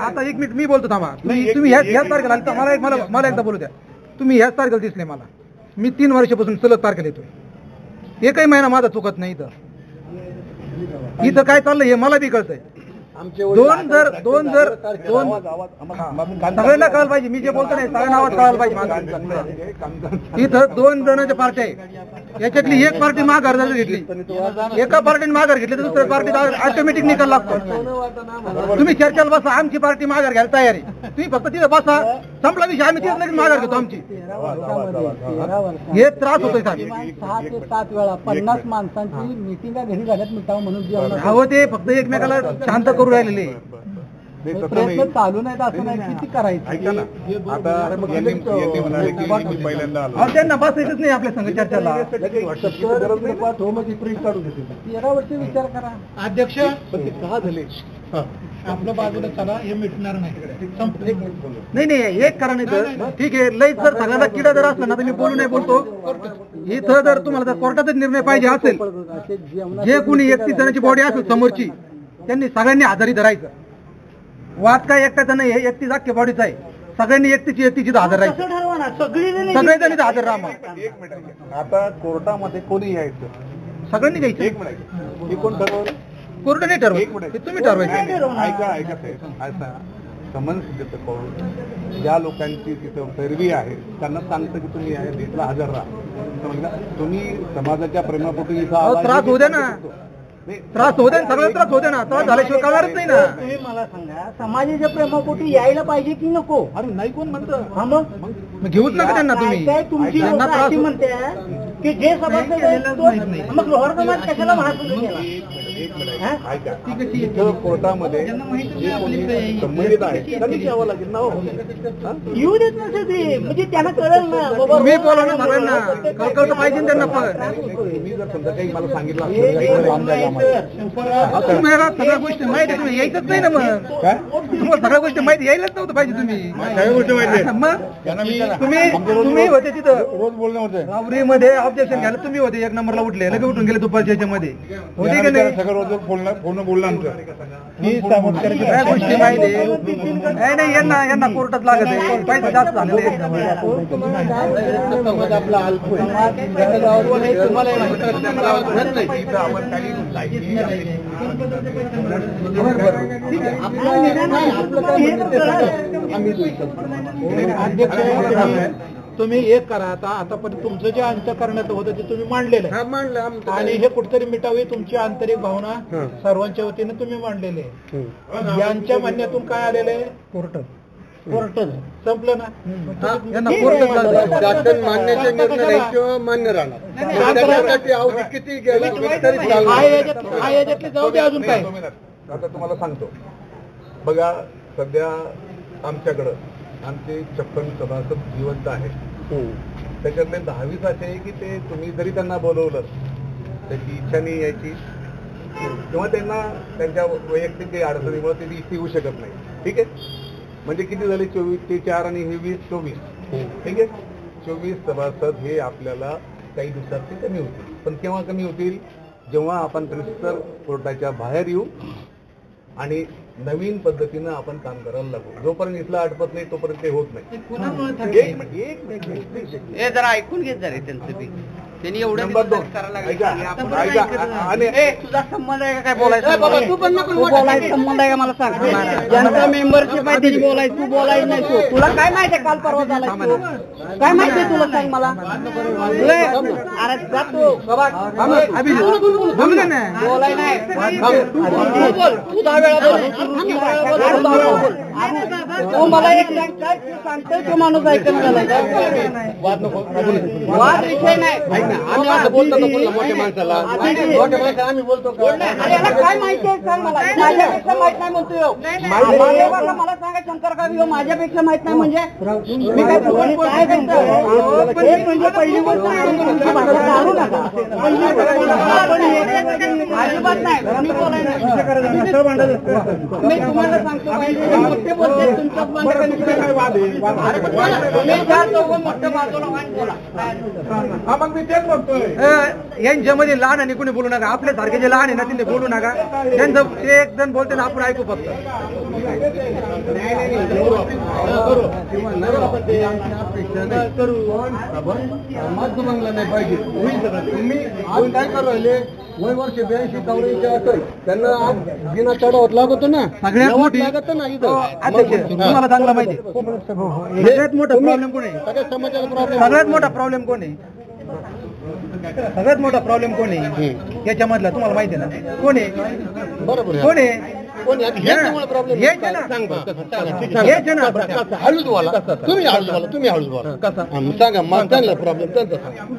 आता एक मिनिट मी बोलतो थांबा. तुम्ही ह्याच तारखेला आले तर मला एकदा बोलू द्या. तुम्ही ह्याच तारखेला दिसले मला. मी 3 वर्षापासून सलग तारखेला येतोय. एकही महिना माझा चुकत नाही. इथं काय चाललंय हे मला बी कळतंय. दोन जर सगळ्यांना कळायला पाहिजे. मी जे बोलतो नाही सगळ्यांना आवाज कळायला पाहिजे. इथं 2 जणांच्या पार्ट्या आहे. याच्यातली एक पार्टी माघार जर घेतली, एका पार्टीने माघार घेतली तर दुसऱ्या पार्टीत ऑटोमॅटिक निकाल लागतो. तुम्ही चर्चेला बसा. आमची पार्टी माघार घ्यायला तयार आहे. तुम्ही फक्त तिथे बसा. संपला विषय. आम्ही तिथे लगेच माघार घेतो आमची. हे त्रास होतोय साहेब. 6 ते 7 वेळा 50 माणसांची मिटिंगा घरी झाल्यात मिटावं म्हणून अहो ते फक्त एकमेकाला शांत करू राहिलेले. प्रयत्न चालू नाही असं नाही. किती करायचं. ऐका ना, आता यांनी म्हणाले की मी पहिल्यांदा आलो. त्यांना बसायचंच नाही आपल्या संघ चर्चेला. 13 वर्ष विचार करा. अध्यक्ष का झाले आपल्या बाजूला चला. हे मिटणार नाही. नाही एक कारण इथं ठीक आहे. लई जर सगळ्यांना किडा जर असला ना तर मी बोलू नाही बोलतो. इथं जर तुम्हाला जर कोर्टाचा निर्णय पाहिजे असेल, जे कोणी 31 जणांची बॉडी असेल समोरची, त्यांनी सगळ्यांनी हजेरी धरायचं. वाद काय एकट्याचा नाही. 31 अख्ख्या बॉडीचा आहे. सगळ्यांनी 31 हजर राहायचं. सगळेजण इथं हजर राहा. एक मिनिट. आता कोर्टामध्ये कोणी यायचं? सगळ्यांनी घ्यायचं. एक मिनिट. हे कोण ठरवलं? कोर्ट नाही ठरवायचं. तुम्ही ठरवायचं. ऐका साहेब. असा समन्स देतं करून ज्या लोकांची तिथं पैरवी आहे त्यांना सांगतं की तुम्ही या डेटला हजर राहा. तुम्ही समाजाच्या प्रेमापोटी त्रास होऊ द्या ना. त्रास होऊ द्या. सगळं त्रास होऊ द्या ना. त्रास झाल्याशिवाय कळणारच नाही ना. तुम्ही मला सांगा, समाजाच्या प्रेमापोटी यायला पाहिजे की नको? अरे नाही कोण म्हणतं. हा मग घेऊच नका त्यांना तुम्ही. तुमची अशी म्हणते की जे सभासद मग लोहार समाज कशाला महासभेत गेला? एक मिनिट. ऐका. इथं कोर्टामध्ये जे कोणी संबंधित आहे त्यांनी यावं लागेल ना. येऊ देत नसेल ते. म्हणजे त्यांना कळेल ना बाबा. मी बोला ना सगळ्यांना. कळकळतं पाहिजे त्यांना. तुम्ही जर समजा काही मला सांगितलं तुम्हाला सगळ्या गोष्टी माहिती. तुम्ही यायचंच नाही ना. मग तुम्हाला सगळ्या गोष्टी माहिती यायलाच नव्हतं पाहिजे. तुम्ही सगळ्या गोष्टी माहिती. मग तुम्ही होते तिथं रोज बोलणं होतं. रावरीमध्ये ऑब्जेक्शन घ्यायला तुम्ही होते. 1 नंबरला उठले. लगे उठून गेले दुपारच्या याच्यामध्ये. होते की नाही? सगळं रोज फोन बोलणं आमचं. सगळ्या गोष्टी माहिती. नाही यांना कोर्टात लागत आहे. पैसे जास्त झालेले. तुम्ही एक करा. आतापर्यंत तुमचं जे अंतःकरणाचं होतं ते तुम्ही मांडलेलं आहे आणि हे कुठेतरी मिटावी तुमची आंतरिक भावना सर्वांच्या वतीने तुम्ही मांडलेले. यांच्या म्हणण्यातून काय आलेलं आहे? कोर्ट संपलं ना. शासन मान्याचे निर्णय मान्य राहणार. जाऊ दे. अजून काय आता तुम्हाला सांगतो बघा. सध्या आमच्याकडं आमचे 56 सभासद जिवंत आहेत. त्याच्यातले 10-20 असे आहे की ते तुम्ही जरी त्यांना बोलवलं त्याची इच्छा नाही यायची किंवा त्यांना त्यांच्या वैयक्तिक काही अडचणीमुळे ते इथे येऊ शकत नाही. ठीक आहे. म्हणजे किती झाले? 24 ते 4 आणि हे 20-24. ठीक आहे. 24 सभासद हे आपल्याला काही दिवसात ते कमी होतील. पण केव्हा कमी होतील? जेव्हा आपण प्रिन्सिपल कोर्टाच्या बाहेर येऊ आणि नवीन पद्धतीनं आपण काम करायला लागू. जोपर्यंत इथला आटपत नाही तोपर्यंत ते होत नाही. एक जरा ऐकून घेत जरा त्यांचं बी. त्यांनी एवढं तुझा संबंध आहे का काय बोलायचं? तू पण नको बोलायचं. संबंध आहे का मला सांग. ज्यांचा मेंबरशिप आहे त्यांनी बोलायचं. तू बोलायचं नाही. तू तुला काय माहिती आहे? काल परवा झाला काय माहिती आहे तुला? सांग मला. अरे जा तू बोलाय नाही. तू 10 वेळा बोल. तू मला एक सांगतोय तो माणूस ऐकून झालाय. वाद विषय नाही. आम्ही असं बोलतो मोठ्या माणसाला. आम्ही बोलतो काय माहिती आहे सांग मला. माझ्यापेक्षा माहित नाही म्हणतोय. मला सांगा शंकर का माझ्यापेक्षा माहित नाही म्हणजे मी काय म्हणजे पहिली गोष्ट आणू नका. अजिबात नाही. मी तुम्हाला सांगतो ते बोलते तुमच्यात भांडण तुम्ही चार चौघं मोठं बाजूला वाईट बोला. हा मग मी तेच म्हणतोय. यांच्यामध्ये लहान आणि कोणी बोलू नका. आपल्यासारखे जे लहान आहे ना तिथे बोलू नका. त्यांचं ते एक जण बोलते ना आपण ऐकू फक्त. बंगला नाही पाहिजे. तुम्ही आज काय करू राहिले? वय वर्ष 82-84 त्यांना आज बिना चढावत लागतो ना. सगळ्यात मोठी लागत ना इथं. अध्यक्ष, तुम्हाला चांगला माहिती आहे. सगळ्यात मोठा प्रॉब्लेम कोण आहे? सगळ्या समाजाला प्रॉब्लेम. सगळ्यात मोठा प्रॉब्लेम कोण आहे? सगळ्यात मोठा प्रॉब्लेम कोण आहे याच्यामधला? तुम्हाला माहिती आहे ना कोण आहे? बरोबर आहे. कोण आहे? कोणी आता हेच तुम्हाला प्रॉब्लेम. हेच आहे ना. सांग बरं कसं. हेच आहे ना. हळूच बोला. तुम्ही हळूच बोला. तुम्ही हळूच बोला. कसा सांगा. मग त्यांना प्रॉब्लेम त्यांचा सांगा.